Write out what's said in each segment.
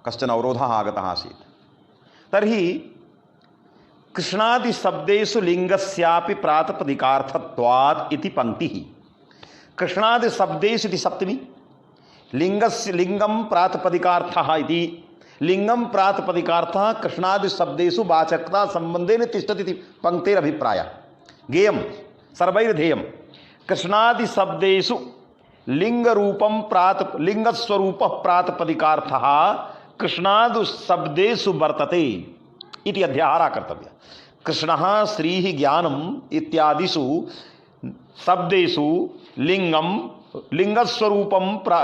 कश्चन अवरोधः आगतः आसीत्। तर्हि कृष्णादिशब्देषु लिङ्गस्यापि प्रातिपदिकार्थत्वात् इति पङ्क्तिः। कृष्णादिशब्देषु इति सप्तमी, लिङ्गस्य लिङ्गं प्रातिपदिकार्थः इति, लिङ्गं प्रातिपदिकार्थः कृष्णादिशब्देषु वाचकता संबंधेन तिष्ठति इति पङ्क्तेरभिप्रायः। ज्ञेयं सर्वैर्ध्येयं कृष्णादिशब्देषु लिङ्गरूपं लिङ्गस्वरूपः प्रातिपदिकार्थः कृष्णादिशब्देषु वर्तते इति अध्याहारः कर्तव्यः। कृष्णः श्रीः ज्ञानम् इत्यादिषु शब्देषु लिङ्गं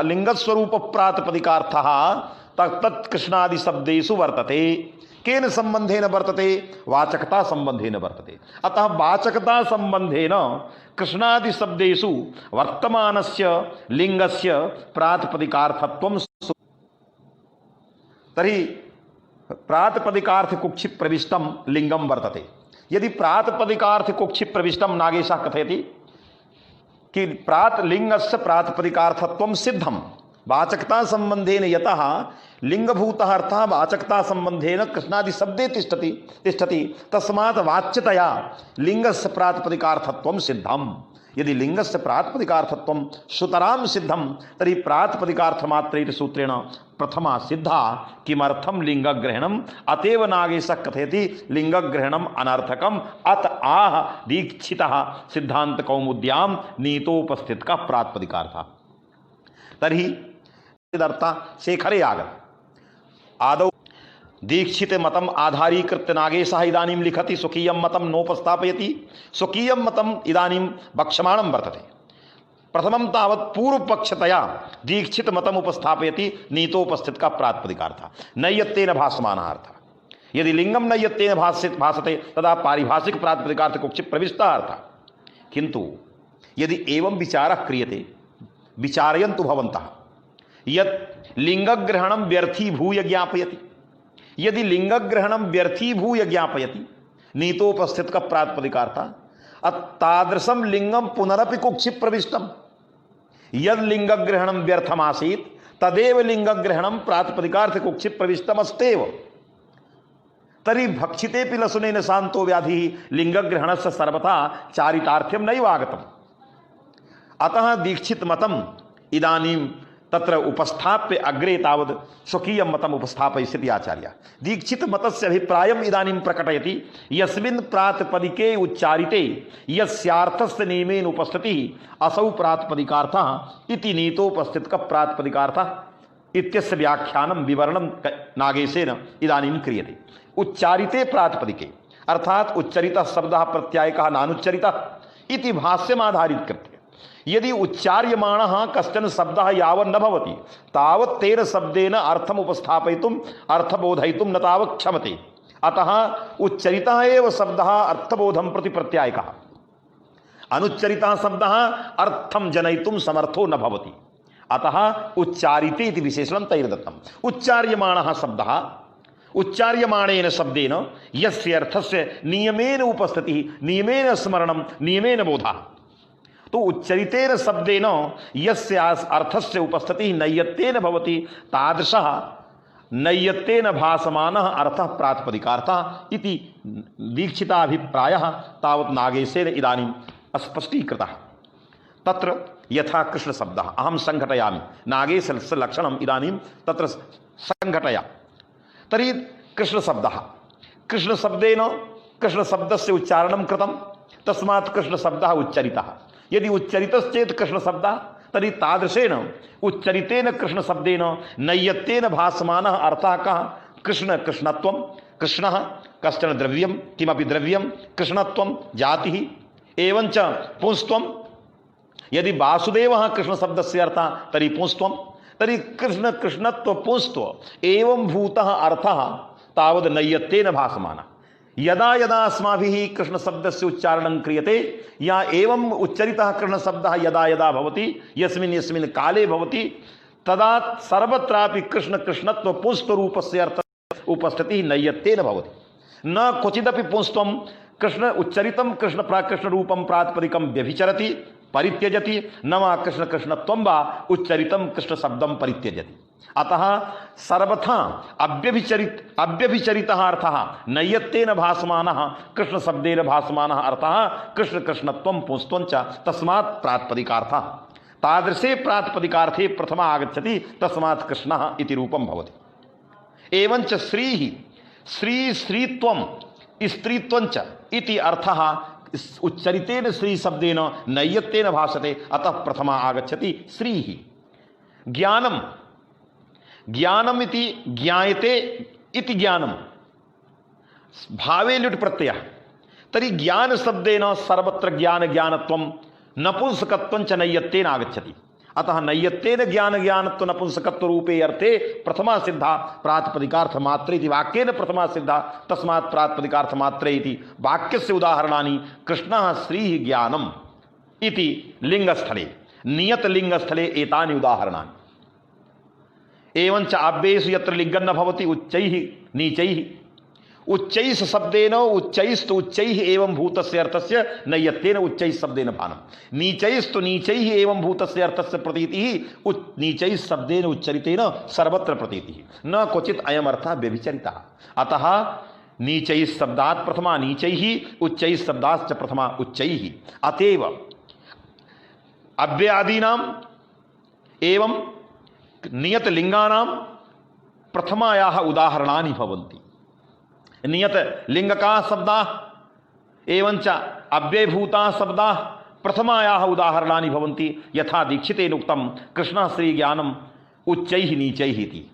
लिङ्गस्वरूपः प्रातिपदिकार्थः तत् कृष्णादिशब्देषु वर्तते। केन संबंधेन वर्तते? वाचकता संबंधेन वर्तते। अतः वाचकता संबंधेन कृष्णादिशब्देषु वर्तमानस्य लिङ्गस्य प्रातिपदिकार्थत्वं। तर्हि प्रातिपदिकार्थ कुक्षिप् प्रविष्टं लिङ्गं वर्तते। यदि प्रातिपदिकार्थ कुक्षिप् प्रविष्टं, नागेशः कथयति कि लिङ्गस्य प्रातिपदिकार्थत्वं सिद्धं वाचकता संबंधेन, यतः लिङ्गभूतः अर्थः वाचकता संबंधेन कृष्णादिशब्दे तिष्ठति तस्मात् वाच्यतया लिङ्गस्य प्रातिपदिकार्थत्वं सिद्धम्। यदि लिङ्गस्य प्रातिपदिकार्थत्वं सुतरां सिद्धं तर्हि प्रातिपदिकार्थमात्रेण सूत्रेण प्रथमा सिद्धा। किमर्थं लिङ्गग्रहणम्? अतएव नागेशः कथयति लिङ्गग्रहणम् अनर्थकम्। अत आह दीक्षितः सिद्धान्तकौमुद्यां नीतोपस्थितः प्रातिपदिकार्थः। तर्हि शेखरे आगत आदौ दीक्षित मतम आधारीकृत्य नागेशः इदानीं लिखति, स्वकीयं मतं नोपस्थापयति। स्वकीयं मतम् इदानीं वक्ष्यमाणं वर्तते। प्रथमं तावत् पूर्वपक्षतया दीक्षित मतम् उपस्थापयति नीतोपस्थितः प्रातिपदिकार्थः, नैयत्तेन भासमानः अर्थः। यदि लिङ्गं नैयत्तेन भासते तदा पारिभाषिक प्रातिपदिकार्थ कुक्षिप् प्रविष्टः अर्थः। किन्तु यदि एवं विचारः क्रियते, विचारयन्तु भवन्तः, यत् लिङ्गग्रहणं व्यर्थीभूय ज्ञापयति। यदि लिङ्गग्रहणं व्यर्थीभूय ज्ञापयति नीतोपस्थितः प्रातिपदिकार्थः, तादृशं लिङ्गं पुनरपि कुक्षिप् प्रविष्टं। यद् लिङ्गग्रहणं व्यर्थमासीत् तदेव लिङ्गग्रहणं प्रातिपदिकार्थ कुक्षिप् प्रविष्टमस्तेव। तर्हि भक्षितेऽपि लसुनेन शान्तो व्याधिः लिङ्गग्रहणस्य सर्वथा चारितार्थ्यं नैव आगतम्। अतः दीक्षित मतम् इदानीं तत्र उपस्थाप्य अग्रे तावद् स्वकीयं मतम् उपस्थापयिष्यति आचार्यः। दीक्षित मतस्य अभिप्रायम् इदानीं प्रकटयति। यस्मिन् प्रातिपदिके उच्चारिते यस्यार्थस्य नियमेन उपस्थितिः असौ प्रातिपदिकार्थः इति नीतोपस्थितः प्रातिपदिकार्थः इत्यस्य व्याख्यानं विवरणं नागेशेन इदानीं क्रियते। उच्चारिते प्रातिपदिके अर्थात् उच्चरितः शब्दः प्रत्यायकः नानुच्चरितः इति भाष्यमाधारीकृत्य यदि उच्चार्यमाणः कश्चन शब्दः यावत् न भवति तावत् तेन शब्देन अर्थम् उपस्थापयितुम् अर्थबोधयितुं न तावत् क्षमते। अतः उच्चरितः एव शब्दः अर्थबोधं प्रति प्रत्यायकः। अनुच्चरितः शब्दः अर्थं जनयितुं समर्थो न भवति। अतः उच्चारिते इति विशेषणं तैर्दत्तम्। उच्चार्यमाणः शब्दः उच्चार्यमाणेन शब्देन यस्य अर्थस्य नियमेन उपस्थितिः, नियमेन स्मरणं, नियमेन बोधः। तो उच्चरितेन शब्देन यस्य अर्थस्य उपस्थितिः नैयत्तेन भवति तादृशः नैयत्तेन भासमानः अर्थः प्रातिपदिकार्थः इति दीक्षिताभिप्रायः तावत् नागेशेन इदानीं स्पष्टीकृतः। तत्र यथा कृष्णशब्दः अहं सङ्घटयामि, नागेशस्य लक्षणम् इदानीं तत्र सङ्घटया। तर्हि कृष्णशब्दः, कृष्णशब्देन कृष्णशब्दस्य उच्चारणं कृतं, तस्मात् कृष्णशब्दः उच्चरितः। यदि उच्चरितश्चेत् कृष्णशब्दः तर्हि तादृशेन उच्चरितेन कृष्णशब्देन नैयत्तेन भासमानः अर्थः कः? कृष्ण, कृष्णत्वं, कृष्णः कश्चन द्रव्यं, किमपि द्रव्यं, कृष्णत्वं जातिः, एवञ्च पुंस्त्वं। यदि वासुदेवः कृष्णशब्दस्य अर्थः तर्हि पुंस्त्वं। तर्हि कृष्ण, कृष्णत्व, पुंस्त्व एवं भूतः अर्थः तावद् नैयत्तेन भासमानः। यदा यदा अस्माभिः कृष्णशब्दस्य उच्चारणं क्रियते या एवं उच्चरितः कृष्णशब्दः यदा यदा भवति, यस्मिन् यस्मिन् काले भवति, तदा सर्वत्रापि कृष्ण, कृष्णत्व, पुंस्त्वरूपस्य अर्थ उपस्थितिः नैयत्तेन भवति। न क्वचिदपि पुंस्त्वं कृष्ण उच्चरितं कृष्ण प्राकृष्ण रूपं प्रातिपदिकं व्यभिचरति, परित्यजति, न वा कृष्ण कृष्णत्वं वा उच्चरितं कृष्ण शब्दं परित्यजति। अतः सर्वथा अव्यभिचरितः अर्थः नैयत्तेन भासमानः कृष्ण शब्देन भासमानः अर्थः कृष्ण कृष्णत्वं पुंस्त्वं च तस्मात् प्रातिपदिकार्थः तादृशे प्रातिपदिकार्थे प्रथमा आगच्छति तस्मात् कृष्णः इति रूपं भवति। एवञ्च श्रीः श्री श्रीत्वं स्त्रीत्वं च इति अर्थः उच्चरितेन श्री शब्देन नैयत्तेन भाषते अतः प्रथमा आगच्छति श्रीः। ज्ञानम ज्ञानम इति ज्ञायते इति ज्ञानम भावे लुट् प्रत्ययः तर्हि ज्ञान शब्देन सर्वत्र ज्ञान ज्ञानत्वं नपुंसकत्वं च नैयत्तेन आगच्छति। अतः नैयत्तेन ज्ञान ज्ञानत्व नपुंसकत्व रूपे अर्थे प्रथमा सिद्धा प्रातिपदिकार्थ मात्रे इति वाक्येन प्रथमा सिद्धा तस्मात् प्रातिपदिकार्थ मात्रे इति वाक्यस्य उदाहरणानि कृष्णः श्रीः ज्ञानम इति लिंगस्थले नियत लिंगस्थले एतानि उदाहरणानि। एवञ्च आव्ययेषु यत्र लिङ्गं न भवति उच्चैः नीचैः उच्चैः शब्देन उच्चैस्तु उच्चैः एवं भूतस्य अर्थस्य नैयत्तेन उच्चैः शब्देन भानम् नीचैस्तु नीचैः एवं भूतस्य अर्थस्य प्रतीतिः नीचैः शब्देन उच्चरितेन सर्वत्र प्रतीतिः न क्वचित् अयम् अर्थः व्यभिचरितः। अतः नीचैः शब्दात् प्रथमा नीचैः उच्चैः शब्दाश्च प्रथमा उच्चैः। अतएव अव्ययादीनां एवं नियत लिंगानां प्रथमायाः उदाहरणानि भवन्ति। नियत लिंगकाः शब्दाः एवञ्च अव्ययभूताः शब्दाः प्रथमायाः उदाहरणानि भवन्ति। यथा दीक्षितेन उक्तं कृष्णः श्रीज्ञानम् उच्चैः नीचैः इति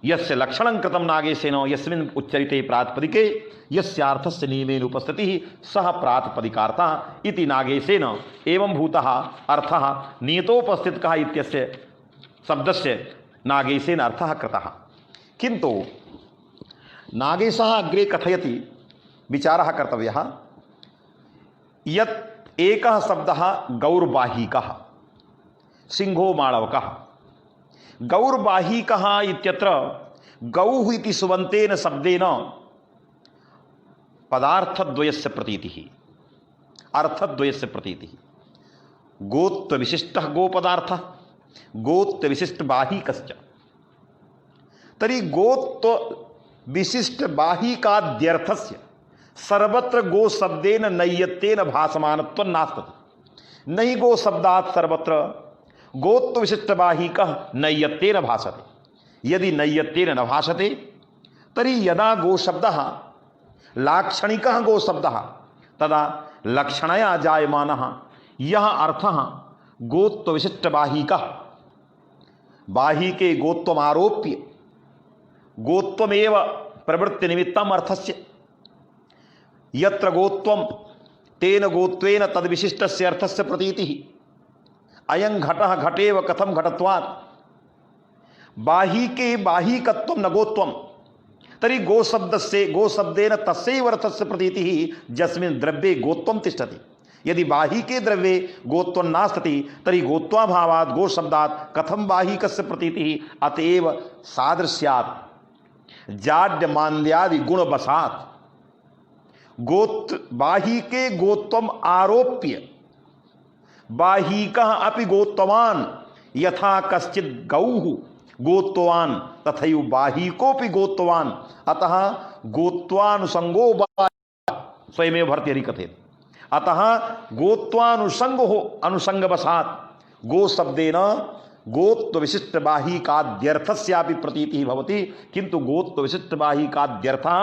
यस्य लक्षणं कृतं नागेशेन यस्मिन् उच्चरिते प्रातिपदिके यस्यार्थस्य नियमेन उपस्थितिः सः प्रातिपदिकार्थः इति नागेशेन एवं भूतः अर्थः नियतोपस्थितः इत्यस्य शब्दस्य नागेशेन अर्थः कृतः। किन्तु नागेशः अग्रे कथयति विचारः कर्तव्यः यत् एकः शब्दः गौर्बाहिकः सिंहो माळवकः। गौर्बाहिकः इत्यत्र गौः इति सुबन्तेन शब्देन पदार्थद्वयस्य प्रतीतिः अर्थद्वयस्य प्रतीतिः। गोत्वविशिष्टः गोपदार्थः गोत्वविशिष्टबाहिकश्च। तर्हि गोत्वविशिष्टबाहिकाद्यर्थस्य सर्वत्र गो शब्देन नैयत्तेन भासमानत्वं नास्ति। न हि गो शब्दात् सर्वत्र गोत्वविशिष्टबाहिकः नैयत्तेन भासते। यदि नैयत्तेन न भासते तर्हि यदा गोशब्दः लाक्षणिकः गोशब्दः तदा लक्षणया जायमानः यः अर्थः गोत्वविशिष्टबाहिकः बाहिके गोत्वमारोप्य गोत्वमेव प्रवृत्ति निमित्तम् अर्थस्य यत्र गोत्वं तेन गोत्वेन तद्विशिष्टस्य अर्थस्य प्रतीतिः। अयं घटः घटेव कथं घटत्वात् बाहिके बाहिकत्वं न गोत्वं तर्हि गोशब्देन तस्यैव अर्थस्य प्रतीतिः यस्मिन् द्रव्ये गोत्वं तिष्ठति। यदि बाहिके द्रव्ये गोत्वं नास्ति तर्हि गोत्वाभावात् गोशब्दात् कथं बाहिकस्य प्रतीतिः। अतएव सादृश्यात् जाड्यमान्द्यादि गुणवशात् बाहिके गोत्वम् आरोप्य बाहिकः अपि गोत्ववान् यथा कश्चित् गौः गोत्ववान् तथैव बाहिकोऽपि गोत्ववान्। अतः गोत्वानुसंगो स्वयमेव भर्तृहरि कथयति। अतः गोत्वानुसंगो अनुसंगवशात् गो शब्देन गोत्वविशिष्टबाहिकाद्यर्थस्यापि प्रतीतिः भवति। किन्तु गोत्वविशिष्टबाहिकाद्यर्थः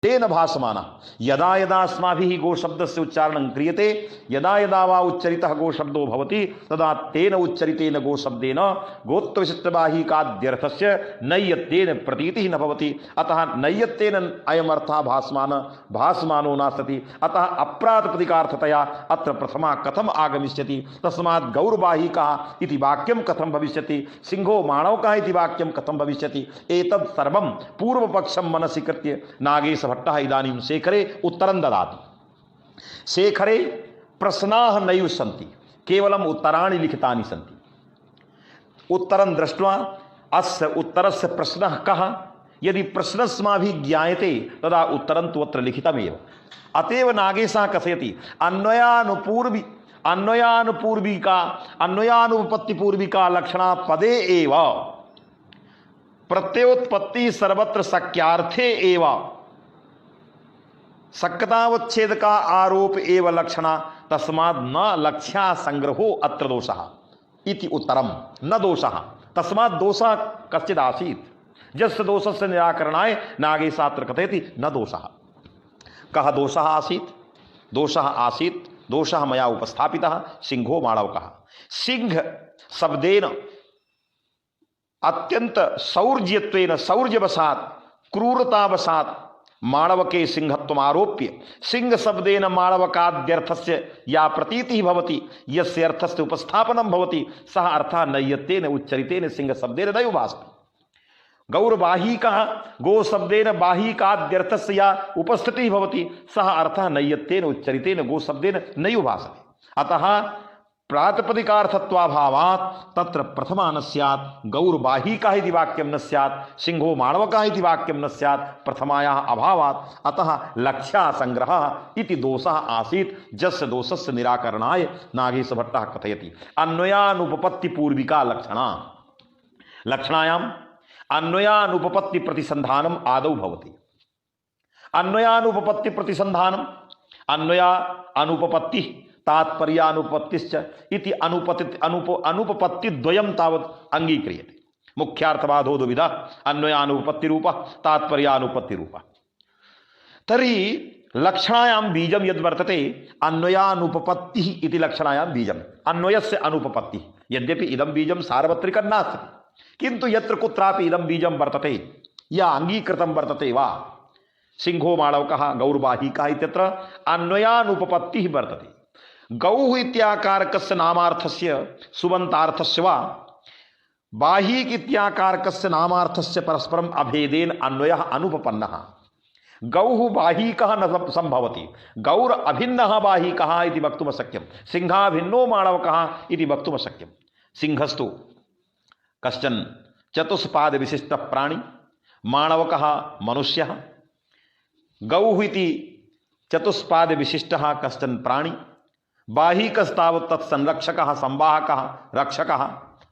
तेन भासमानः यदा यदा अस्माभिः गोशब्दस्य उच्चारणं क्रियते यदा यदा वा उच्चरितः गोशब्दो भवति तदा तेन उच्चरितेन गोशब्देन गोत्वविशिष्टबाहिकाद्यर्थस्य नैयत्तेन प्रतीतिः न भवति। अतः नैयत्तेन अयम् अर्थः भासमानो नास्ति। अतः अप्रातिपदिकार्थतया अत्र प्रथमा कथम् आगमिष्यति। तस्मात् गौर्बाहिकः इति वाक्यं कथं भविष्यति सिंहो माणवकः इति वाक्यं कथं भविष्यति। एतत् सर्वं पूर्वपक्षं मनसि कृत्य नागेश भट्टः इदानीं शेखरे उत्तरं ददाति। शेखरे प्रश्नाः नैव सन्ति केवलम् उत्तराणि लिखितानि सन्ति। उत्तरं दृष्ट्वा अस्य उत्तरस्य प्रश्नः कः यदि प्रश्नस्माभिः ज्ञायते तदा उत्तरं तु अत्र लिखितमेव। अतएव नागेशः कथयति अन्वयानुपूर्विका अन्वयानुपपत्ति पूर्विका लक्षणा पदे एव प्रत्योत्पत्ति सर्वत्र शक्यार्थे एव शक्यतावच्छेद का आरोप एव लक्षणा तस्माद् न लक्ष्या संग्रहो अत्र दोषः इति उत्तरम न दोषः तस्माद् दोषः कश्चित् आसीत् यस्य दोषस्य निराकरणाय नागेशात्र कथयति न दोषः। कः दोषः आसीत्? दोषः मया उपस्थापितः सिंहो माणवकः। सिंह शब्देन अत्यंत शौर्यत्वेन शौर्यवशात् क्रूरतावशात् माणवके सिंहत्वम् आरोप्य सिंह शब्देन माणवकाद्यर्थस्य या प्रतीतिः भवति यस्य अर्थस्य उपस्थापनं भवति सः अर्थः नैयत्येन उच्चरितेन सिंह शब्देन नैव भासते। गौरबाहिकः गो शब्देन बाहिकाद्यर्थस्य या उपस्थितिः भवति सः अर्थः नैयत्येन उच्चरितेन गो शब्देन नैव भासते। अतः प्रातिपदिकार्थत्वाभावात् तत्र प्रथमा न स्यात् गौरबाहिकः इति वाक्यं न स्यात् सिंहो माणवकः इति वाक्यं न स्यात् प्रथमायाः अभावात्। अतः लक्ष्या संग्रहः इति दोषः आसीत् यस्य दोषस्य निराकरणाय नागेशभट्टः कथयति अन्वयानुपपत्ति पूर्विका लक्षणा। लक्षणायाम् अन्वयानुपपत्ति प्रतिसंधानम आदौ भवति। अन्वयानुपपत्ति प्रतिसंधानम अन्वया अनुपपत्ति तात्पर्यानुपपत्तिश्च इति अनुपपत्ति द्वयं तावत् अंगीक्रियते। मुख्यार्थवादो द्विधा अन्वयानुपपत्ति रूपः तात्पर्यानुपपत्ति रूपः। तर्हि लक्षणायां बीजं यद् वर्तते अन्वयानुपपत्तिः इति लक्षणायां बीजम् अन्वयस्य अनुपपत्तिः। यद्यपि इदं बीजं सार्वत्रिकं नास्ति किन्तु यत्र कुत्रापि इदं बीजं वर्तते या अंगीकृतं वर्तते वा सिंहो माणवकः गौरबाहिकः इत्यत्र अन्वयानुपपत्तिः वर्तते। गौः इत्याकारकस्य नामार्थस्य सुबन्तार्थस्य वा बाहिक इत्याकारकस्य नामार्थस्य परस्परम् अभेदेन अन्वयः अनुपपन्नः। गौः बाहिकः न संभवति गौर अभिन्नः बाहिकः इति वक्तुम् अशक्यं सिंहाभिन्नो माणवकः इति वक्तुम् अशक्यं। सिंहस्तु कश्चन चतुष्पाद विशिष्टः प्राणी माणवकः मनुष्यः गौः इति चतुष्पाद विशिष्टः कश्चन प्राणी बाहिकस्तावत् तत्संरक्षकः संवाहकः रक्षकः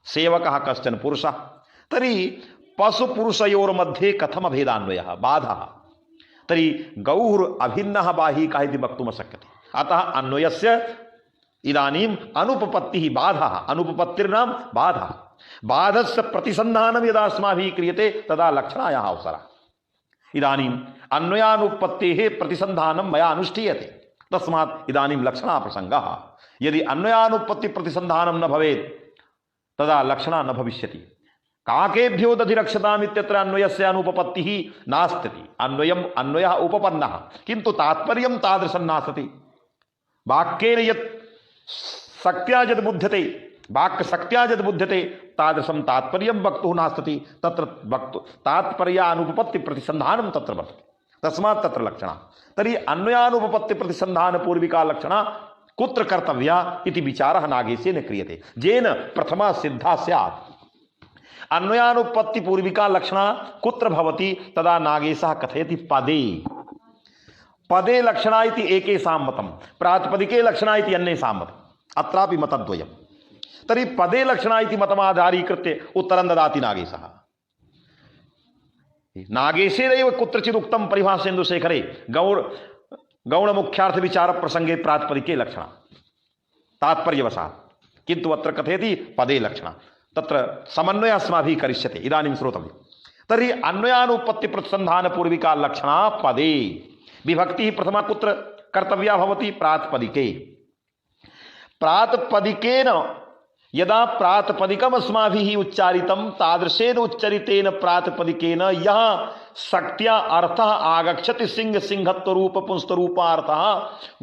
सेवकः कश्चन पुरुषः। तर्हि पशुपुरुषयोर्मध्ये कथम भेदान्वयः बाधः? तर्हि गौः अभिन्नः बाहिकः इति वक्तुम् अशक्यते। अतः अन्वयस्य इदानीम् अनुपपत्तिः बाधः अनुपपत्तिर्नाम बाधः। बाधस्य प्रतिसंधानं यदा अस्माभिः क्रियते तदा लक्षणायाः अवसरः। इदानीम् अन्वयानुपपत्तेः प्रतिसंधानं मया अनुष्ठीयते तस्मात् इदानीं लक्षणा प्रसंगः। यदि अन्वयानुपपत्ति प्रतिसंधानं न भवेत् तदा लक्षणा न भविष्यति। काकेभ्यो दधिरक्षताम् इत्यत्र अन्वयस्य अनुपपत्तिः नास्ति। अन्वयः उपपन्नः किन्तु तात्पर्यं तादृशं नास्ति। वाक्येन यत् शक्त्या यद् बुध्यते वाक्यशक्त्या यद् बुध्यते तादृशं तात्पर्यं वक्तुः नास्ति। तत्र तात्पर्यानुपपत्ति प्रतिसंधानं तत्र वर्तते तस्मात् तत्र लक्षणा। तर्हि अन्वयानुपपत्ति प्रतिसंधान पूर्विका लक्षणा कुत्र कर्तव्या इति विचारः नागेशेन क्रियते येन प्रथमा सिद्धा स्यात्। अन्वयानुपपत्ति पूर्विका लक्षणा कुत्र भवति तदा नागेशः कथयति पदे। पदे लक्षणा इति एकेषां मतं प्रातिपदिके लक्षणा इति अन्येषां मतम् अत्रापि मतद्वयम्। तर्हि पदे लक्षणा इति मतमाधारीकृत्य उत्तरं ददाति नागेशः। नागेशेनैव कुत्रचित् उक्तं परिभाषेन्दुशेखरे गौणमुख्यार्थ विचार प्रसंगे प्रातिपदिके लक्षणा तात्पर्यवशात् किन्तु अत्र कथयति पदे लक्षणा। तत्र समन्वय अस्माभिः करिष्यते इदानीं श्रोतव्यं। तर्हि अन्वयानुपपत्ति प्रतिसंधान पूर्विका लक्षणा पदे। विभक्तिः प्रथमा कुत्र कर्तव्या भवति? प्रातिपदिके। प्रातिपदिकेन यदा प्रातिपदिकम् अस्माभिः उच्चारितं तादृशेन उच्चरितेन प्रातिपदिकेन यः शक्त्या अर्थः आगच्छति सिंह सिंहत्वरूप पुंस्तरूपार्थः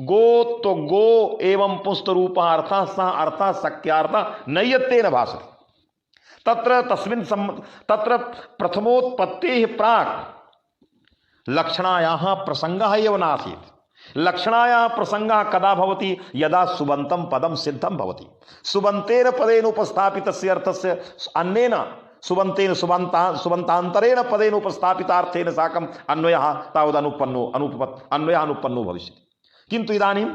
गो तो गो एवं पुंस्तरूपार्थः सः अर्थः शक्त्यार्थः नैयत्येन भासते। तत्र प्रथमोत्पत्तेः प्राक् लक्षणायाः प्रसंगः एव नासीत्। लक्षणायाः प्रसंगः कदा भवति? यदा सुबन्तं पदं सिद्धं भवति। सुबन्तेन पदेन उपस्थापितस्य अर्थस्य अन्येन सुबन्तेन सुबन्तान्तरेण पदेन उपस्थापितार्थेन साकम् अन्वयः तावदनुपन्नो अन्वयः अनुपन्नो भविष्यति। किन्तु इदानीं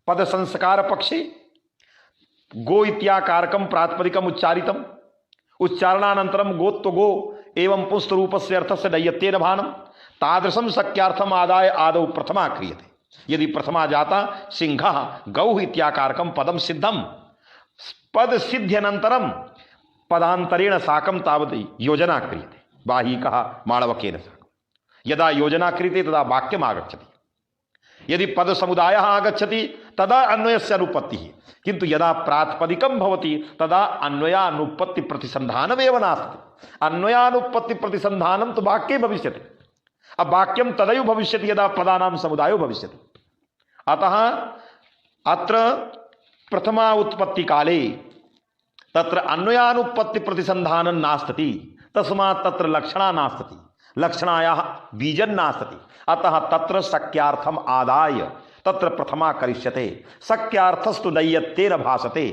पदसंस्कारपक्षे गो इत्याकारकम प्रातिपदिकम उच्चारितम उच्चारणानंतरम गोत्व गो एवं पुस्त रूपस्य अर्थस्य नय्यत्तेन भानम तादृशम शक्यार्थम आदाय आदौ प्रथमा क्रियते। यदि प्रथमा जाता सिंहः गौः इत्याकारकम पदम सिद्धम पद सिद्ध्यनंतरम पदांतरेण साकम तावत् योजना क्रियते बाहिकः माणवकेन साकम्। यदा योजना क्रियते तदा वाक्यम् आगच्छति। यदि पद समुदायः आगच्छति तदा अन्वयस्य अनुपत्तिः, किंतु यदा प्रातिपदिकं भवति तदा अन्वयानुपत्ति प्रतिसंधानमेव नास्ति। अन्वयानुपत्ति प्रतिसंधानं तु वाक्ये भविष्यति। अब वाक्यं तदैव भविष्यति यदा पदानां समुदायो भविष्यति। अतः अत्र प्रथमा उत्पत्ति काले तत्र अन्वयानुपत्ति प्रतिसंधानं नास्ति, तस्मात् तत्र लक्षणा नास्ति, लक्षणायाः बीजं नास्ति। अतः तत्र शक्यार्थम आदाय तत्र प्रथमा करिष्यते, शक्यार्थस्तु नय्यत्तेन भासते।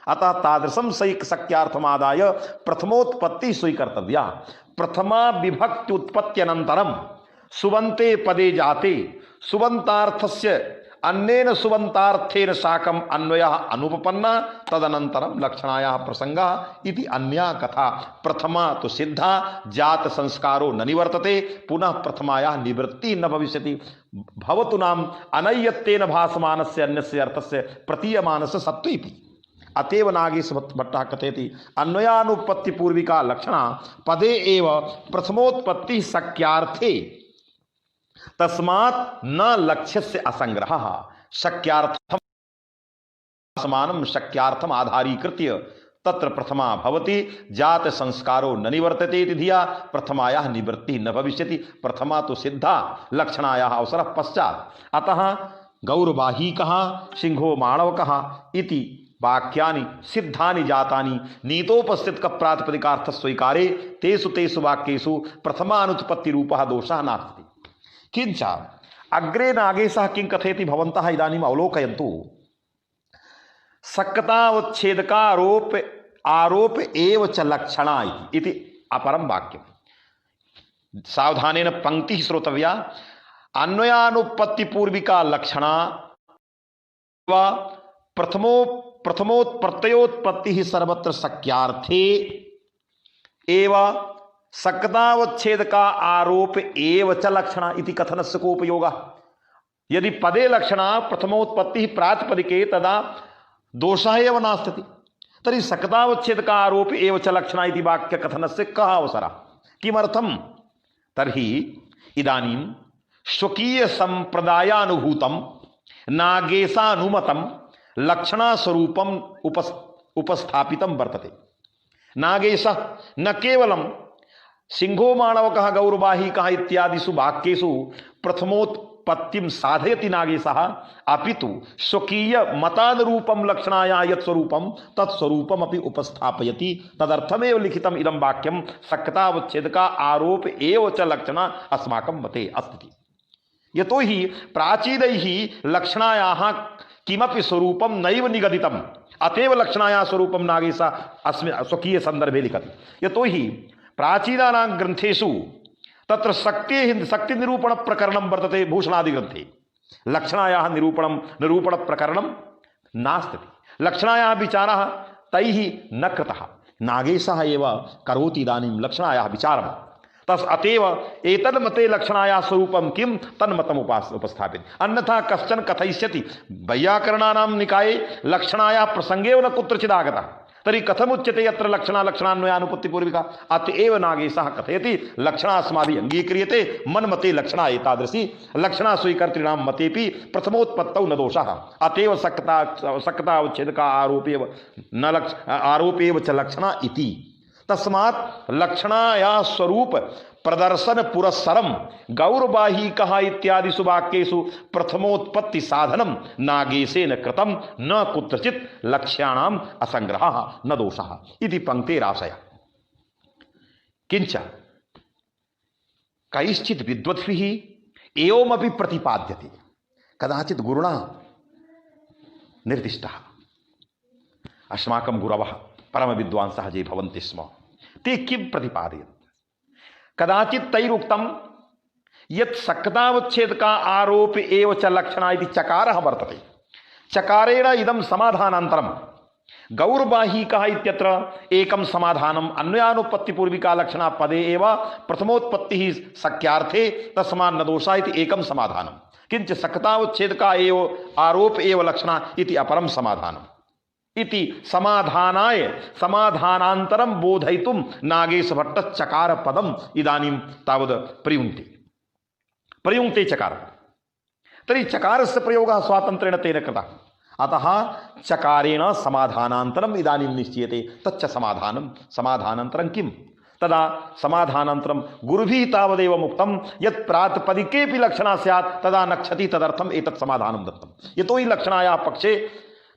अतः तादृशं शक्यार्थम आदाय प्रथमोत्पत्ति स्वीकर्तव्या। प्रथमा विभक्ति उत्पत्त्यनन्तरं सुबन्ते पदे जाते सुबन्तार्थस्य अन्येन सुबन्तार्थेन साकम् अन्वयः अनुपपन्ना तदनन्तरं लक्षणायाः प्रसंगः इति अन्या कथा। प्रथमा तो सिद्धा जात संस्कारो न निवर्तते, पुनः प्रथमायाः निवृत्ति न भविष्यति। भवतु नाम अनय्यत्तेन भासमानस्य अन्यस्य अर्थस्य प्रतीयमानस्य सत्त्वेति। अतएव नागेश भट्टः कथयति अन्वयानुपत्ति पूर्विका लक्षणा पदे एव प्रथमोत्पत्ति शक्यार्थे तस्मात् न लक्ष्यस्य असंग्रहः। शक्यार्थम समानं शक्यार्थम आधारीकृत्य तत्र प्रथमा भवति, जात संस्कारो न निवर्तते इति धिया प्रथमायाः निवृत्तिः न भविष्यति। प्रथमा तो सिद्धा, लक्षणायाः अवसरः पश्चात्। अतः गौरवाहीकः सिंहो माणवकः इति वाक्यानि सिद्धानि जातानि नीतोपस्थित प्रातिपदिकार्थ स्वीकारे तेषु तेषु वाक्येषु प्रथमानुत्पत्ति रूपः दोषः नास्ति। किंच अग्रे नागेशः किं कथयति भवन्तः इदानीम् अवलोकयन्तु। सक्तावच्छेदका आरोप एव च लक्षणा इति अपरं वाक्यं। सावधानेन पंक्तिः श्रोतव्या। अन्वयानुपत्ति पूर्विका लक्षणा वा प्रथमोत्प्रत्ययोत्पत्ति सर्वत्र शक्यार्थे एव सक्तावच्छेदका आरोप एव च लक्षणा इति कथनस्य को उपयोगः। यदि पदे लक्षणा प्रथमोत्पत्ति प्रातिपदिके तदा दोषः एव नास्ति, तर्हि सक्तावच्छेदका आरोप एव च लक्षणा इति वाक्य कथनस्य कः अवसरः, किमर्थं? तर्हि इदानीं स्वकीय संप्रदायानुभूतं नागेशानुमतं लक्षणा स्वरूपम उपस्थापितं वर्तते। नागेशः न केवलं सिंहो माणवकः गौरवाहीकः इत्यादिषु वाक्येषु प्रथमोत्पत्तिं साधयति नागेशः, अपितु स्वकीय मतानुरूपं लक्षणायाः यत् स्वरूपं तत्स्वरूपमपि उपस्थापयति। तदर्थमेव लिखितम् इदं वाक्यं सक्तावच्छेदका आरोप एव च लक्षणा अस्माकं मते अस्ति। यतो हि प्राचीनैः लक्षणायाः किमपि स्वरूपं नैव निगदितम्, अतएव लक्षणायाः स्वरूपं नागेशः अस्मिन् स्वकीय संदर्भे लिखति। यतो हि प्राचीनानां ग्रंथेषु तत्र शक्ति निरूपण प्रकरणं वर्तते भूषणादि ग्रंथे। लक्षणायाः निरूपण प्रकरणं नास्ति। लक्षणायाः विचारः तैः न कृतः, नागेशः एव करोति इदानीं लक्षणायाः विचारम्। तस् अतएव एतन्मते लक्षणायाः स्वरूपं किं तन्मतम् उपस्थापित। अन्यथा कश्चन कथयिष्यति वैयाकरणानां निकाये लक्षणायाः प्रसंगेव न कुत्रचित् आगतः, तर्हि कथमुच्यते यत्र लक्षणा लक्षणान्वयानुपत्ति पूर्विका। अतएव नागेशः कथयति लक्षणा अस्माभिः अंगीक्रियते, मन्मते लक्षणा एतादृशी, लक्षणा स्वीकर्तॄणां मतेपि प्रथमोत्पत्तौ न दोषः। अतएव सक्तावच्छेदका आरोपेव च लक्षणा इति। तस्मात् लक्षणायाः स्वरूप प्रदर्शन पुरस्सरम गौरवाहीकः इत्यादिषु वाक्येषु प्रथमोत्पत्ति साधनं नागेशेन कृतं, न कुत्रचित् लक्ष्याणाम् असंग्रहः न दोषः इति पंक्तेराशयः। किंच कैश्चित् विद्वद्भिः एवमपि प्रतिपाद्यते, कदाचित् गुरुणा निर्दिष्टः। अस्माकं गुरवः परमविद्वांसः ये भवन्ति स्म ते किं प्रतिपादयन्ति। कदाचित् तैरुक्तं यत् सक्तावच्छेदका आरोप एव च लक्षणा इति चकारः वर्तते। चकारेण इदं समाधानान्तरं गौर्बाहिकः इत्यत्र एकं समाधानम अन्वयानुपत्ति पूर्विका लक्षणा पदे एव प्रथमोत्पत्तिः शक्यार्थे तस्मात् न दोषः इति एकं समाधानम किंच सक्तावच्छेदका एव आरोप एव लक्षणा इति अपरम समाधानम इति समाधानाय समाधानांतरम बोधयितुं नागेश भट्ट चकार पदम इदानीं तावद प्रयुङ्क्ते चकार तर्हि चकारस्य प्रयोगः स्वातन्त्र्येण तेन कृतः अतः चकारेण समाधानान्तरम् इदानीं निश्चीयते तच्च समाधानं समाधानान्तरं किं तदा समाधानान्तरं गुरुभिः तावदेव मुक्तं यत् प्रातिपदिकेऽपि लक्षणा स्यात् तदा नक्षति तदर्थम् एतत् समाधानं दत्तं यतोहि लक्षणायाः पक्षे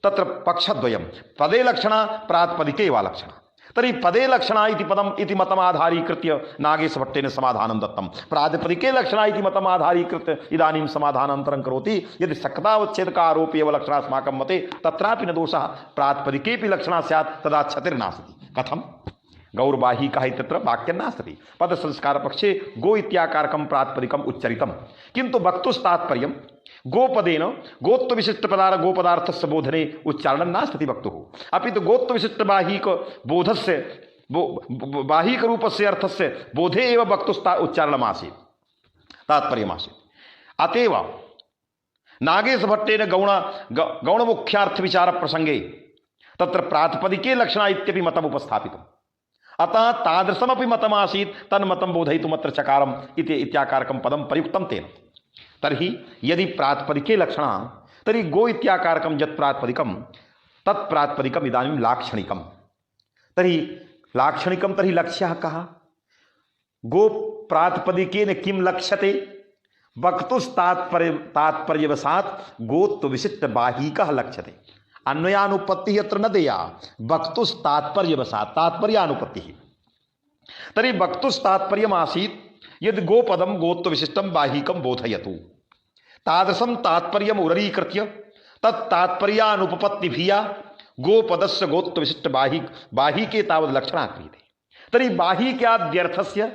तत्र पक्षद्वयं पदे लक्षणा प्रातिपदिके वा लक्षणा तर्हि पदे लक्षणा इति पदम् इति मतमाधारीकृत्य नागेशभट्टेन समाधानं दत्तं प्रातिपदिके लक्षणा इति मतमाधारीकृत्य इदानीं समाधानान्तरं करोति यदि सक्तावच्छेदकारोपे एव लक्षणा अस्माकं मते तत्रापि न दोषः प्रातिपदिकेऽपि लक्षणा स्यात् तदा क्षतिर्नास्ति कथं गौर्बाहिकः इत्यत्र वाक्यं नास्ति पदसंस्कारपक्षे गो इत्याकारकं प्रातिपदिकम् उच्चरितं किन्तु वक्तुस्तात्पर्यं गोपदेन गोत्वविशिष्टपदार्थ गोपदार्थस्य बोधने उच्चारणं नास्ति वक्तुः अपि तु गोत्वविशिष्टबाहिक बोधस्य बाहिक रूपस्य अर्थस्य बोधे एव वक्तुस्ता उच्चारणमासीत् तात्पर्यमासीत् अतएव नागेशभट्टेन गौणमुख्यार्थविचार प्रसंगे तत्र प्रातिपदिके लक्षणा इत्यपि मतम् उपस्थापितम् अतः तादृशमपि मतमासीत् तन्मतं बोधयितुमत्र चकारम् इति इत्याकारकं पदं प्रयुक्तं तेन तर्हि यदि प्रातिपदिके लक्षणा तर्हि गो इत्याकारकं यत् प्रातिपदिकं तत् प्रातिपदिकम् इदानीं लाक्षणिकं तर्हि लाक्षणिकं तर्हि लक्ष्यः कः गो प्रातिपदिकेन किं लक्ष्यते वक्तुस्तात्पर्यवशात् गोत्वविशिष्टबाहिकः लक्ष्यते अन्वयानुपत्तिः अत्र न देया वक्तुस्तात्पर्यवशात् तात्पर्यानुपत्तिः तर्हि वक्तुस्तात्पर्यमासीत् यद् गोपदं गोत्वविशिष्टं बाहिकं बोधयतु तादृशं तात्पर्यम् उररीकृत्य तत् तात्पर्यानुपपत्तिभिया गोपदस्य गोत्वविशिष्ट बाहिके तावद् लक्षणा क्रियते तर्हि बाहिक्याद्यर्थस्य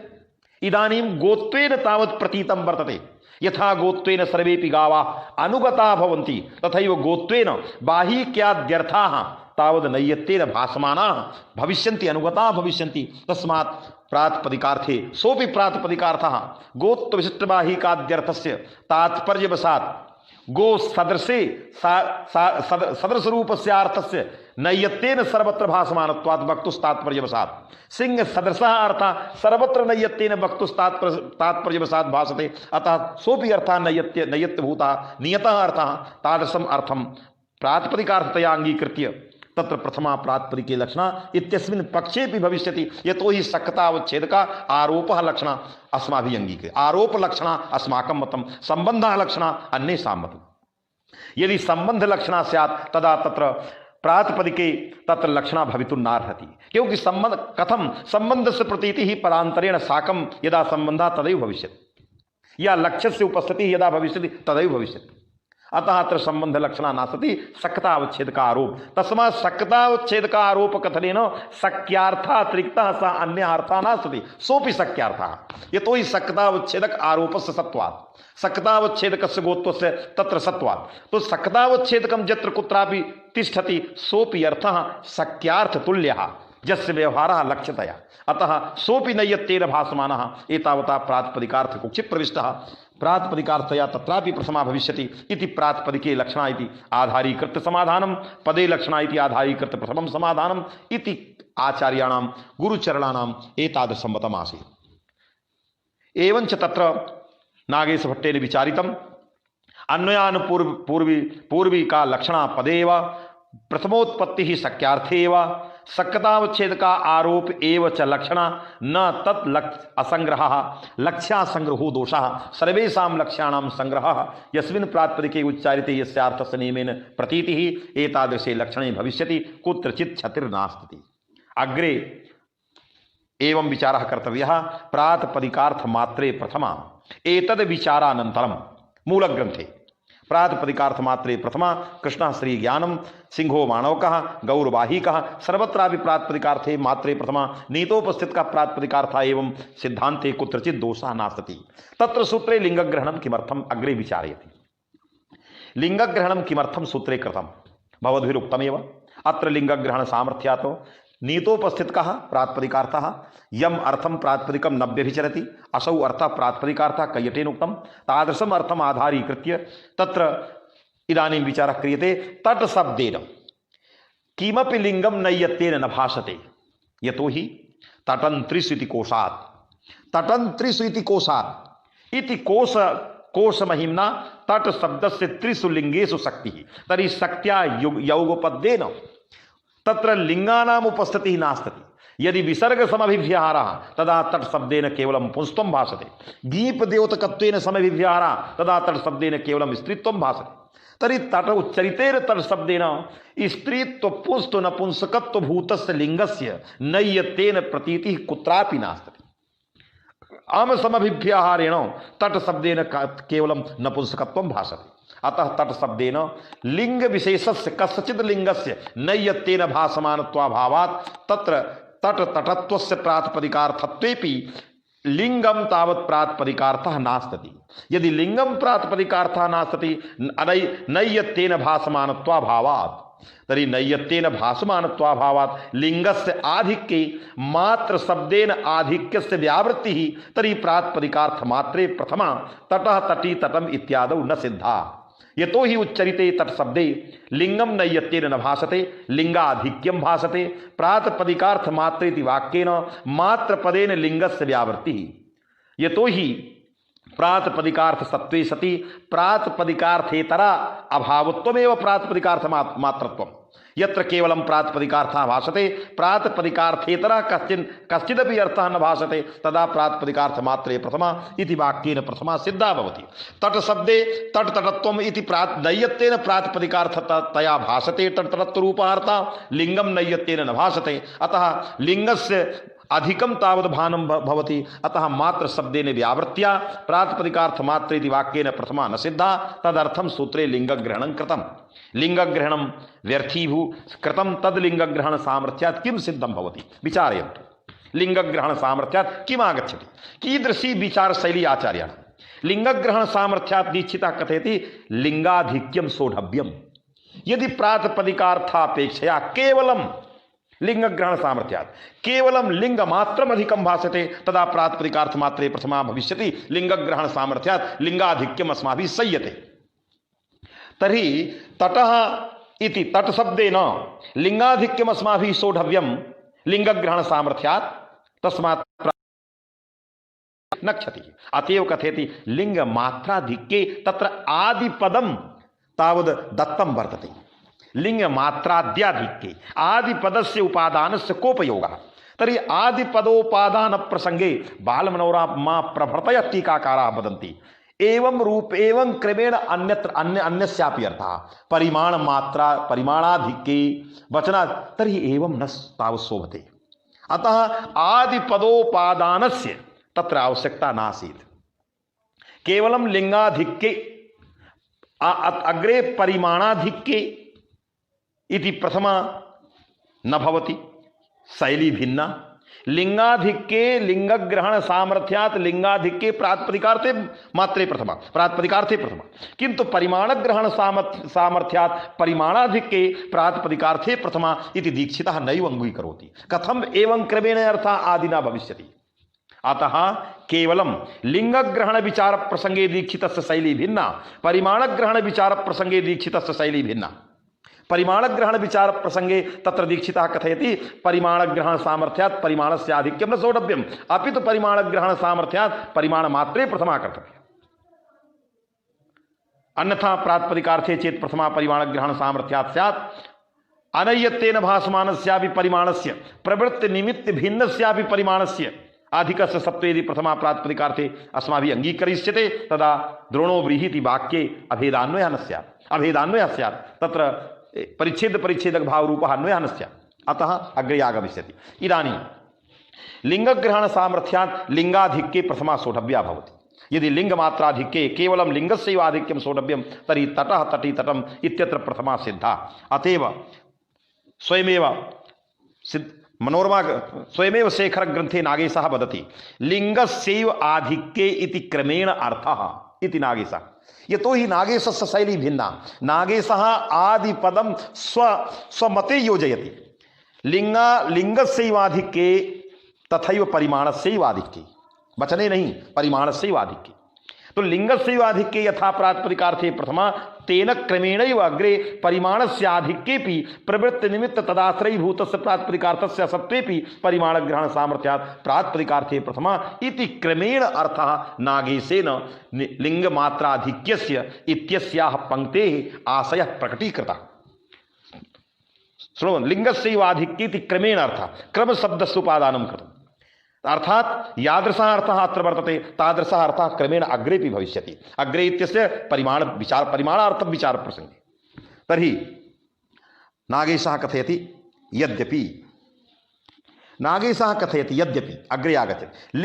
इदानीं गोत्वेन तावत् प्रतीतं वर्तते यथा गोत्वेन सर्वेपि गावाः अनुगताः भवन्ति तथैव गोत्वेन बाहिक्याद्यर्थाः तावद् नैयत्तेन भासमानाः भविष्यन्ति अनुगताः भविष्यन्ति तस्मात् प्रातिपदिकार्थे सोपि प्रातिपदिकार्थः गोत्वविशिष्टबाहिकाद्यर्थस्य तात्पर्यवशात् गो सदृशे सदृशरूपस्य अर्थस्य नैयत्तेन सर्वत्र भासमानत्वात् वक्तुस्तात्पर्यवशात् सिंह सदृशः अर्थः सर्वत्र नैयत्तेन वक्तुस्तात्पर्यवशात् भासते अतः सोपि अर्थः नैयत्यभूतः नियतः अर्थः तादृशम् अर्थं प्रातिपदिकार्थतया अंगीकृत्य तत्र प्रथमा प्रातिपदिके लक्षणा इत्यस्मिन् पक्षेपि भविष्यति यतोहि सक्तावच्छेदका आरोपः लक्षणा अस्माभिः अंगीक्रियते आरोप लक्षणा अस्माकं मतं संबन्धः लक्षणा अन्येषां मतं यदि संबंध लक्षणा स्यात् तदा तत्र प्रातिपदिके तत्र लक्षणा भवितुं नार्हति क्योंकि संबंध कथं संबंधस्य प्रतीतिः परान्तरेण साकं यदा संबन्धः तदैव भविष्यति या लक्ष्यस्य उपस्थितिः यदा भविष्यति तदैव भविष्यति अतः अत्र संबंध लक्षणा नास्ति सक्तावच्छेदक आरोप तस्मात् सक्तावच्छेदक आरोप कथनेन शक्यार्थातिरिक्तः सः अन्य अर्थः नास्ति सोपि शक्यार्थः यतोहि सक्तावच्छेदक आरोपस्य सत्वात् सक्तावच्छेदकस्य गोत्वस्य तत्र सत्वात् तो सक्तावच्छेदकं यत्र कुत्रापि तिष्ठति सोपि अर्थः शक्यार्थतुल्यः यस्य व्यवहारः लक्ष्यतया अतः सोपि नैयत्तेन भासमानः एतावता प्रातिपदिकार्थ कुक्षिप् प्रविष्टः प्रातिपदिकार्थया तत्रापि प्रथमा भविष्यति इति प्रातिपदिके लक्षणा इति आधारीकृत्य समाधानं पदे लक्षणा इति आधारीकृत्य प्रथमं समाधानम् इति आचार्याणां गुरुचरणानाम् एतादृशं मतमासीत् एवञ्च तत्र नागेशभट्टेन विचारितम् अन्वयानुपूर्विका लक्षणा पदेव प्रथमोत्पत्तिः शक्यार्थे एव सक्तावच्छेदका आरोप एव च लक्षणा न तत् असंग्रहः लक्ष्यासंग्रहो दोषः सर्वेषां लक्ष्याणां संग्रहः यस्मिन् प्रातिपदिके उच्चारिते यस्यार्थस्य नियमेन प्रतीतिः एतादृशे लक्षणे भविष्यति कुत्रचित् क्षतिर्नास्ति अग्रे एवं विचारः कर्तव्यः प्रातिपदिकार्थमात्रे प्रथमा एतद् विचारानन्तरं मूलग्रन्थे प्रातिपदिकार्थमात्रे प्रथमा कृष्णः श्रीज्ञानं सिंहो माणवकः गौरवाहिकः सर्वत्रापि प्रातिपदिकार्थे मात्रे प्रथमा नीतोपस्थितः प्रातिपदिकार्थः एवं सिद्धान्ते कुत्रचित् दोषः नास्ति तत्र सूत्रे लिंगग्रहणं किमर्थम् अग्रे विचारयति लिंगग्रहणं किमर्थं सूत्रे कृतं भवद्भिरुक्तमेव अत्र लिंग ग्रहण सामर्थ्यातो नीतोपस्थित कहा प्रातिपदिकार्थः यम अर्थम प्रातिपदिकम न व्यभिचरति असौ अर्थ प्रातिपदिकार्थः कयटेन उक्तम तादृशम अर्थम आधारीकृत्य तत्र इदानीं विचारः क्रियते तट शब्देन किमपि लिंगम नय्यत्तेन न भाषते यतोहि तटन्त्रिषु इति कोशात् तटन्त्रिषु इति कोशात् इति कोश महिम्ना तट शब्दस्य त्रिषु लिंगेषु शक्तिः तर्हि शक्त्या यौगपद्येन तत्र लिंगानाम् उपस्थितिः नास्ति यदि विसर्ग समभिव्यहारः तदा तट शब्देन केवलं पुंस्त्वं भाषते गीप द्योतकत्वेन समभिव्यहारः तदा तट शब्देन केवलं स्त्रीत्वं भाषते तर्हि तट उच्चरितेन तट शब्देन स्त्रीत्व पुंस्त्व नपुंसकत्व भूतस्य लिंगस्य नय्यत्तेन प्रतीतिः कुत्रापि नास्ति आम समभिव्यहारेण तट शब्देन केवलं नपुंसकत्वं भाषते अतः तट शब्देन लिंग विशेषस्य कस्यचित् लिंगस्य नय्यत्तेन भासमानत्वाभावात् तत्र तट तटत्वस्य प्रातिपदिकार्थत्वेपि लिंगम तावत् प्रातिपदिकार्थः नास्ति यदि लिंगम प्रातिपदिकार्थः नास्ति नय्यत्तेन भासमानत्वाभावात् तर्हि नय्यत्तेन भासमानत्वाभावात् लिंगस्य आधिक्ये मात्र शब्देन आधिक्यस्य व्यावृत्तिः तर्हि प्रातिपदिकार्थ मात्रे प्रथमा तटः तटी तटम इत्यादौ न सिद्धा यतो हि उच्चरिते तट शब्दे लिंगम नय्यत्तेन न भाषते लिंगाधिक्यम भाषते प्रातिपदिकार्थ मात्रेति वाक्येन मात्र पदेन लिंगस्य व्यावृत्तिः यतो हि प्रातिपदिकार्थ सत्वे सति प्रातिपदिकार्थेतरा अभावत्वमेव प्रातिपदिकार्थ मात्रत्वम् यत्र केवलं प्रातिपदिकार्थः भाषते प्रातिपदिकार्थेतरा कश्चिदपि अर्थः न भाषते तदा प्रातिपदिकार्थ मात्रे प्रथमा इति वाक्येन प्रथमा सिद्धा भवति तट शब्दे तट तटत्वम् इति नय्यत्तेन प्रातिपदिकार्थतया भाषते तट तटत्वरूपार्थः लिंगम नय्यत्तेन न भाषते अतः लिंगस्य अधिकम तावद् भानं भवति अतः मात्र शब्देन व्यावृत्या प्रातिपदिकार्थ मात्रेति वाक्येन प्रथमा न सिद्धा तदर्थं सूत्रे लिंगग्रहणं कृतं लिंगग्रहणं व्यर्थीभू कृतं तद् लिंगग्रहण सामर्थ्यात् किं सिद्धं भवति विचारयन्तु लिंगग्रहण सामर्थ्यात् किम् आगच्छति कीदृशी विचारशैली आचार्याणां लिंगग्रहण सामर्थ्यात् दीक्षितः कथयति लिंगाधिक्यं सोढव्यं यदि प्रातिपदिकार्थापेक्षया केवलं लिंगग्रहण सामर्थ्यात् केवलं लिंगमात्रम् अधिकं भाषते तदा प्रातिपदिकार्थ मात्रे प्रथमा भविष्यति लिंगग्रहण सामर्थ्यात् लिंगाधिक्यम् अस्माभिः सह्यते तर्हि तटः इति तट शब्देन लिंगाधिक्यम् अस्माभिः सोढव्यं लिंगग्रहण सामर्थ्यात् तस्मात् न क्षतिः अतएव कथयति लिंगमात्राधिक्ये तत्र आदिपदं तावद् दत्तं वर्तते लिंगमात्राद्याधिक्ये आदिपदस्य उपादानस्य कोपयोगः तर्हि आदिपदोपादान प्रसंगे बालमनोरमा प्रभृतयः टीकाकाराः वदन्ति एवं रूप एवं क्रमेण अन्यत्र अन्यस्यापि अर्थः परिमाण मात्रा परिमाणाधिक्ये वचनात् तर्हि एवं न तावत् शोभते अतः आदिपदोपादानस्य तत्र आवश्यकता नासीत् केवलं लिंगाधिक्ये अग्रे परिमाणाधिक्ये इति प्रथमा न भवति शैली भिन्ना लिंगाधिक्ये लिंगग्रहण सामर्थ्यात् लिंगाधिक्ये प्रातिपदिकार्थे मात्रे प्रथमा प्रातिपदिकार्थे प्रथमा किंतु परिमाणग्रहण सामर्थ्यात् परिमाणाधिक्ये प्रातिपदिकार्थे प्रथमा इति दीक्षितः नैव अंगीकरोति कथम एवं क्रमेण अर्थः आदिना भविष्यति अतः केवलं लिंगग्रहण विचार प्रसंगे दीक्षितस्य शैली भिन्ना परिमाणग्रहण विचार प्रसंगे दीक्षितस्य शैली भिन्ना परिमाणग्रहण विचार प्रसंगे तत्र दीक्षितः कथयति परिमाणग्रहण सामर्थ्यात् परिमाणस्य आधिक्यं न सोढव्यम् अपितु परिमाणग्रहण सामर्थ्यात् परिमाण मात्रे प्रथमा कर्तव्या अन्यथा प्रातिपदिकार्थे चेत् प्रथमा परिमाणग्रहण सामर्थ्यात् स्यात् अनय्यत्तेन भासमानस्यापि परिमाणस्य प्रवृत्ति निमित्त भिन्नस्यापि परिमाणस्य अधिकस्य सत्त्वेदि प्रथमा प्रातिपदिकार्थे अस्माभिः अंगीकरिष्यते तदा द्रोणो व्रीहीति वाक्ये अभेदान्वयः न स्यात् अभेदान्वयः स्यात् तत्र परिच्छेदक भाव रूपः अन्वयः न स्यात् अतः अग्रे आगमिष्यति इदानीं लिंगग्रहण सामर्थ्यात् लिंगाधिक्ये प्रथमा सोढव्या भवति यदि लिंगमात्राधिक्ये केवलं लिंगस्यैव आधिक्यं सोढव्यं तर्हि तटः तटी तटम् इत्यत्र प्रथमा सिद्धा अतएव स्वयमेव मनोरमा स्वयमेव शेखर ग्रंथे नागेशः वदति लिंगस्यैव आधिक्ये इति क्रमेण अर्थः इति नागेशः ये तो ही नागेशस्य शैली भिन्ना। नागेशः आदि पदम स्वमते योजयति, लिंगस्यैवाधिक्ये तथैव परिमाणस्यैवाधिक्ये, वचने नहीं परिमाणस्यैवाधिक्ये। तो लिंगस्यैवाधिक्ये यथा प्रातिपदिकार्थे प्रथमा तेन क्रमेणैव अग्रे परिमाणस्याधिक्येपि प्रवृत्ति निमित्त तदाश्रयीभूतस्य प्रातिपदिकार्थस्य असत्त्वेपि परिमाण ग्रहण सामर्थ्यात् प्रातिपदिकार्थे प्रथमा इति क्रमेण अर्थः नागेशेन लिंगमात्राधिक्यस्य इत्यस्याः पंक्तेः आशयः प्रकटीकृतः। श्रवण लिंगस्यैवाधिक्येति क्रमेण अर्थः, क्रम शब्दस्य उपादानं कृतम्, अर्थात यादृशः अर्थः अत्र वर्तते तादृशः अर्थः क्रमेण अग्रेपि भविष्यति। अग्रे इत्यस्य परिमाण विचार परिमाणार्थं विचार प्रसंगे। तर्हि नागेशः कथयति यद्यपि, नागेशः कथयति यद्यपि अग्रे आगच्छति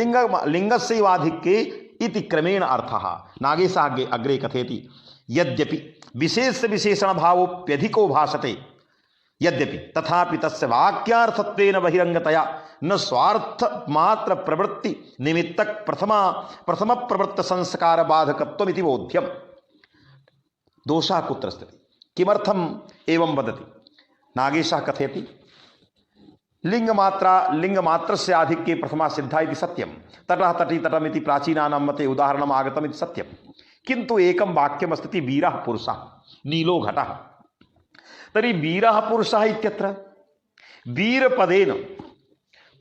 लिंगस्यैवाधिक्ये इति क्रमेण अर्थः। नागेशः अग्रे कथयति यद्यपि विशेष विशेषण भावोप्यधिको भाषते, यद्यपि तथापि तस्य वाक्यार्थत्वेन बहिरंगतया न स्वार्थ मात्र प्रवृत्ति निमित्तक प्रथम प्रवृत्त संस्कार बाधकत्वमिति बोध्यम। दोषः कुत्र अस्ति, किमर्थम् एवं वदति? नागेशः कथयति लिंगमात्रस्य आधिक्ये प्रथमा सिद्धा इति सत्यं, तटः तटी तटमिति प्राचीनानां मते उदाहरणम् आगतम् इति सत्यं, किन्तु एकं वाक्यमस्ति वीरः पुरुषः नीलो घटः। तर्हि वीरः पुरुषः इत्यत्र वीरपदेन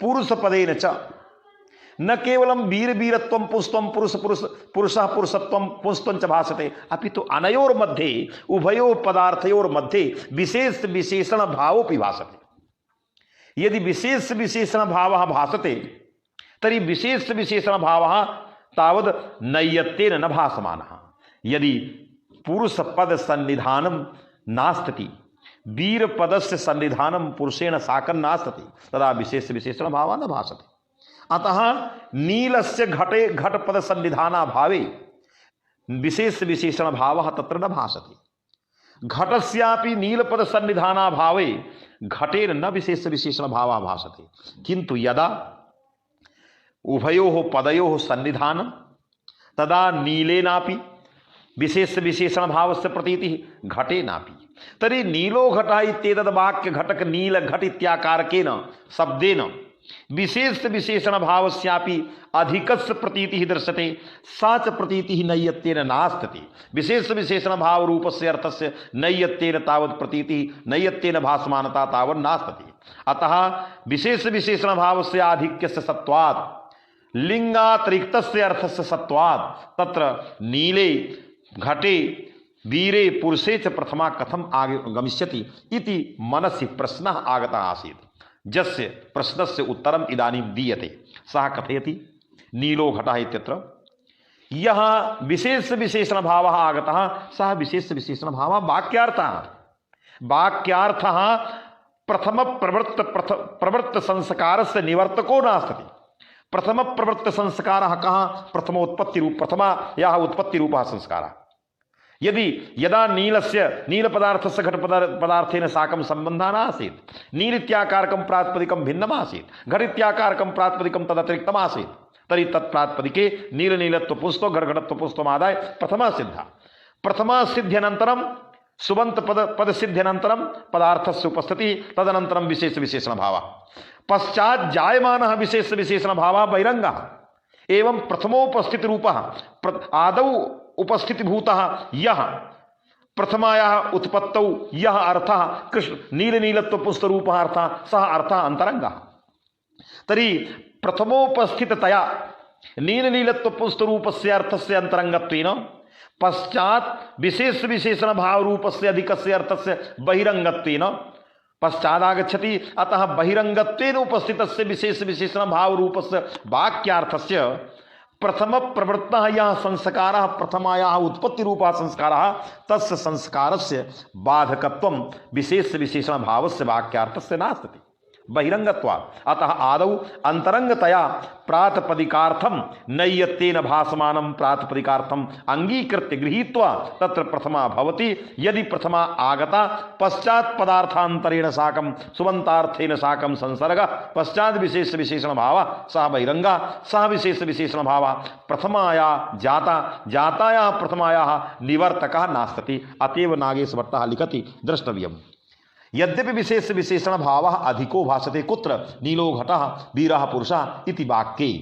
पुरुषपदेन च न केवलं वीरवीरत्वं पुंस्त्वं पुरुषः पुरुषत्वं पुंस्त्वं च भासते, अपि तु अनयोर्मध्ये उभयोः पदार्थयोर्मध्ये विशेष विशेषण भावोऽपि भासते। यदि विशेष विशेषण भावः भासते तर्हि विशेष विशेषण भावः तावद् नैयत्येन न भासमानः। यदि पुरुषपद सन्निधानं नास्ति, वीरपदस्य सन्निधानं पुरुषेण साकं नास्ति, तदा विशेष विशेषण भावः न भासते। अतः नीलस्य घटे घटपद सन्निधानाभावे विशेष विशेषण भावः तत्र न भासते। घटस्यापि नीलपद सन्निधानाभावे घटेन न विशेष विशेषण भावः भासते, किन्तु यदा उभयोः पदयोः सन्निधानं तदा नीलेनापि विशेष विशेषण भावस्य प्रतीतिः घटेनापि। तर्हि नीलो घटः इत्येतद् वाक्य घटक नील घट इत्याकारकेन शब्देन विशेष विशेषण भावस्यापि अधिकस्य प्रतीतिः दृश्यते, सा च प्रतीतिः नैयत्येन नास्ति। विशेष विशेषण भाव रूपस्य अर्थस्य नैयत्येन तावत् प्रतीतिः नैयत्येन भासमानता तावत् नास्ति। अतः विशेष विशेषण भावस्य आधिक्यस्य सत्वात् लिंगातिरिक्तस्य अर्थस्य सत्वात् तत्र नीले घटे वीरे पुरुषे च प्रथमा कथम आगमिष्यति इति मनसि प्रश्नः आगतः आसीत्, जस्य प्रश्नस्य उत्तरम् इदानीं दीयते। सः कथयति नीलो घटः इत्यत्र यः विशेष विशेषण भावः आगतः सः विशेष विशेषण भावः वाक्यार्थः प्रथम प्रवृत्त संस्कारस्य निवर्तको नास्ति। प्रथम प्रवृत्त संस्कारः कः? प्रथमायाः उत्पत्तिरूपः संस्कारः। यदा नील पदार्थस्य घट पदार्थेन साकं सम्बन्धः नासीत्, नील इत्याकारकं प्रातिपदिकं भिन्नम् आसीत्, घट इत्याकारकं प्रातिपदिकं तदतिरिक्तम् आसीत्, तर्हि तत्प्रातिपदिके नीलनीलत्वपुंस्त्वं घटघटत्वपुंस्त्वमादाय प्रथमा सिद्धा। प्रथमा सिद्ध्यनन्तरं सुबन्त पद सिद्ध्यनन्तरं पदार्थस्य उपस्थितिः, तदनन्तरं विशेष विशेषण भावः, पश्चात् जायमानः विशेष विशेषण भावः बहिरंगः। एवं प्रथमोपस्थित रूपः आदौ उपस्थितिभूतः यः प्रथमायाः उत्पत्तौ यः अर्थः कृष्ण नीलनीलत्वपुंस्त्वरूपः अर्थः सः अर्थः अंतरंगः। तर्हि प्रथमोपस्थिततया नीलनीलत्वपुंस्त्वरूपस्य अर्थस्य अंतरंगत्वेन पश्चात् विशेष विशेषण भाव रूपस्य अधिकस्य अर्थस्य बहिरंगत्वेन पश्चादागच्छति। अतः बहिरंगत्वेन उपस्थितस्य विशेष विशेषण भाव रूपस्य वाक्यार्थस्य प्रथम प्रवृत्तः यः संस्कारः प्रथमायाः उत्पत्ति रूपः संस्कारः तस्य संस्कारस्य बाधकत्वं विशेष विशेषण भावस्य वाक्यार्थस्य नास्ति। बहिरंगत्वा अतः आदौ अंतरंगतया प्रातपदिकार्थम नैयत्तेन भासमानं प्रातपदिकार्थम अंगीकृत्य गृहीत्वा तत्र प्रथमा भवति। यदि प्रथमा आगता पश्चात पदार्थांतरेण साकं सुबंतार्थेन साकं संसर्ग पश्चात विशेष विशेषण भाव सह बहिरंगा सह विशेष विशेषण भाव प्रथमाया जाता जाताया प्रथमाया निवर्तकः नास्ति। अतएव नागेश भट्टः लिखति द्रष्टव्यम्। यद्यपि विशेष विशेषण भाव अधिको भासते कुत्र नीलो घटः वीरः पुरुषः इति वाक्ये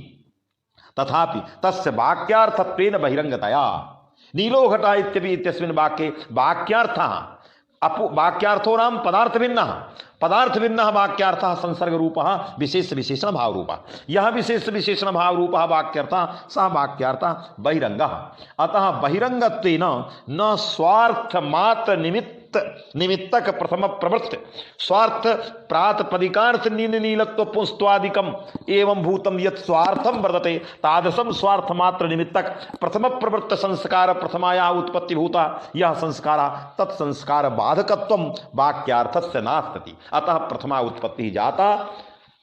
तथापि तस्य वाक्यार्थत्वेन बहिरंगतया नीलो घटः इत्यपि इत्यस्मिन् वाक्ये वाक्यार्थः वाक्यार्थो नाम पदार्थ भिन्नः वाक्यार्थः संसर्ग रूपः विशेष विशेषण भाव रूपः। यह विशेष विशेषण भाव रूपः वाक्यार्थः सः वाक्यार्थः बहिरंगः। अतः बहिरंगत्वेन न स्वार्थ मात्र निमित्तक प्रथम प्रवृत्त स्वार्थ प्रातपदिकार्थ नीलत्व पुंस्त्वादिकम एवं भूतम यत् स्वार्थम वर्तते तादृशम स्वार्थ मात्र निमित्तक प्रथम प्रवृत्त संस्कार प्रथमाया उत्पत्ति भूता यह संस्कार तत्संस्कार बाधकत्वम वाक्यार्थस्य नास्ति। अतः प्रथमा उत्पत्ति जाता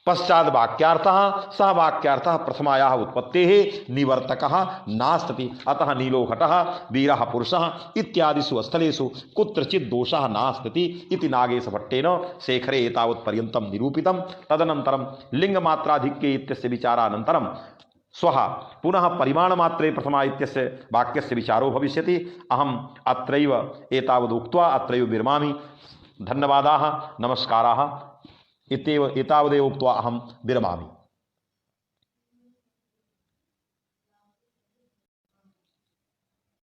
पश्चात वाक्यार्थः सह वाक्यार्थः प्रथमायाः उत्पत्तेः निवर्तकः नास्ति। अतः नीलो घटः वीरः पुरुषः इत्यादिषु स्थलेषु कुत्रचित् दोषः नास्ति इति नागेश भट्टेन शेखरे एतावत्पर्यन्तं निरूपितं। तदनन्तरं लिङ्गमात्राधिक्ये इत्यस्य विचारानन्तरं स्वः पुनः परिमाणमात्रे प्रथमा इत्यस्य वाक्यस्य विचारो भविष्यति। अहम् अत्रैव एतावदुक्त्वा अत्रैव विरमामि। धन्यवादाः, नमस्काराः। एतावदेव उक्त्वा अहं विरमामि।